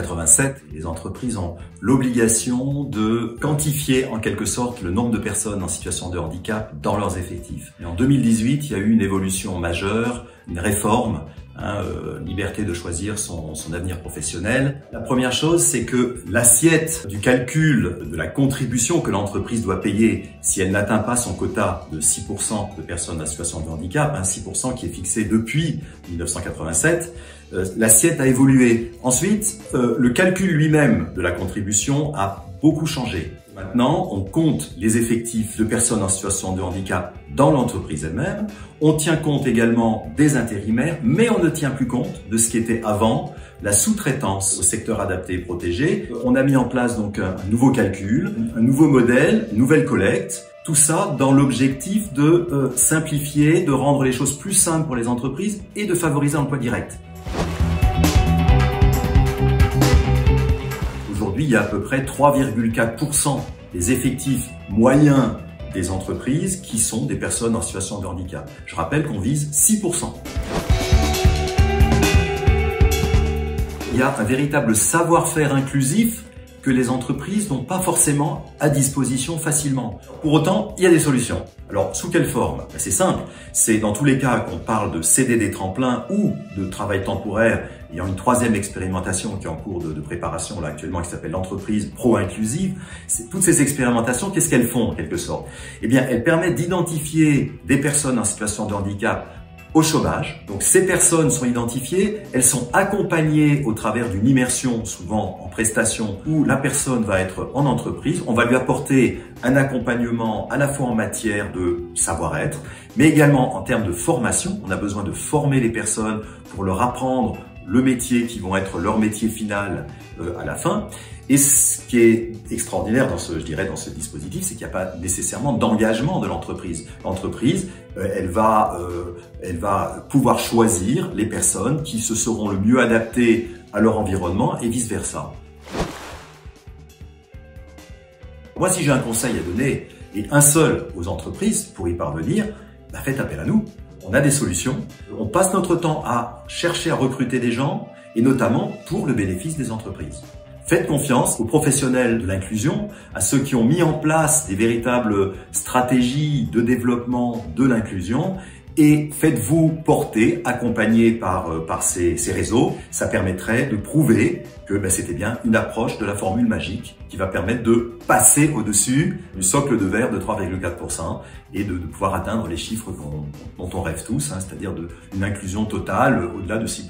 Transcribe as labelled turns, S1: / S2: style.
S1: 1987, les entreprises ont l'obligation de quantifier en quelque sorte le nombre de personnes en situation de handicap dans leurs effectifs. Et en 2018, il y a eu une évolution majeure, une réforme, liberté de choisir son avenir professionnel. La première chose, c'est que l'assiette du calcul de la contribution que l'entreprise doit payer si elle n'atteint pas son quota de 6% de personnes en situation de handicap, 6% qui est fixé depuis 1987, l'assiette a évolué. Ensuite, le calcul lui-même de la contribution a beaucoup changé. Maintenant, on compte les effectifs de personnes en situation de handicap dans l'entreprise elle-même. On tient compte également des intérimaires, mais on ne tient plus compte de ce qui était avant, la sous-traitance au secteur adapté et protégé. On a mis en place donc un nouveau calcul, un nouveau modèle, une nouvelle collecte. Tout ça dans l'objectif de simplifier, de rendre les choses plus simples pour les entreprises et de favoriser l'emploi direct. Aujourd'hui, il y a à peu près 3,4% des effectifs moyens des entreprises qui sont des personnes en situation de handicap. Je rappelle qu'on vise 6%. Il y a un véritable savoir-faire inclusif que les entreprises n'ont pas forcément à disposition facilement. Pour autant, il y a des solutions. Alors, sous quelle forme? C'est simple. C'est dans tous les cas qu'on parle de CDD tremplin ou de travail temporaire. Il y a une troisième expérimentation qui est en cours de préparation là actuellement qui s'appelle l'entreprise pro-inclusive. Toutes ces expérimentations, qu'est-ce qu'elles font en quelque sorte? Eh bien, elles permettent d'identifier des personnes en situation de handicap au chômage. Donc ces personnes sont identifiées, elles sont accompagnées au travers d'une immersion, souvent en prestation, où la personne va être en entreprise. On va lui apporter un accompagnement à la fois en matière de savoir-être, mais également en termes de formation. On a besoin de former les personnes pour leur apprendre le métier qui vont être leur métier final à la fin. Et ce qui est extraordinaire dans ce dispositif, c'est qu'il n'y a pas nécessairement d'engagement de l'entreprise. L'entreprise, elle va pouvoir choisir les personnes qui se seront le mieux adaptées à leur environnement et vice versa. Moi, si j'ai un conseil à donner, et un seul aux entreprises pour y parvenir, faites appel à nous. On a des solutions. On passe notre temps à chercher à recruter des gens, et notamment pour le bénéfice des entreprises. Faites confiance aux professionnels de l'inclusion, à ceux qui ont mis en place des véritables stratégies de développement de l'inclusion et faites-vous porter, accompagner par ces réseaux. Ça permettrait de prouver que c'était bien une approche de la formule magique qui va permettre de passer au-dessus du socle de verre de 3,4% et de pouvoir atteindre les chiffres dont on rêve tous, c'est-à-dire d'une inclusion totale au-delà de 6%.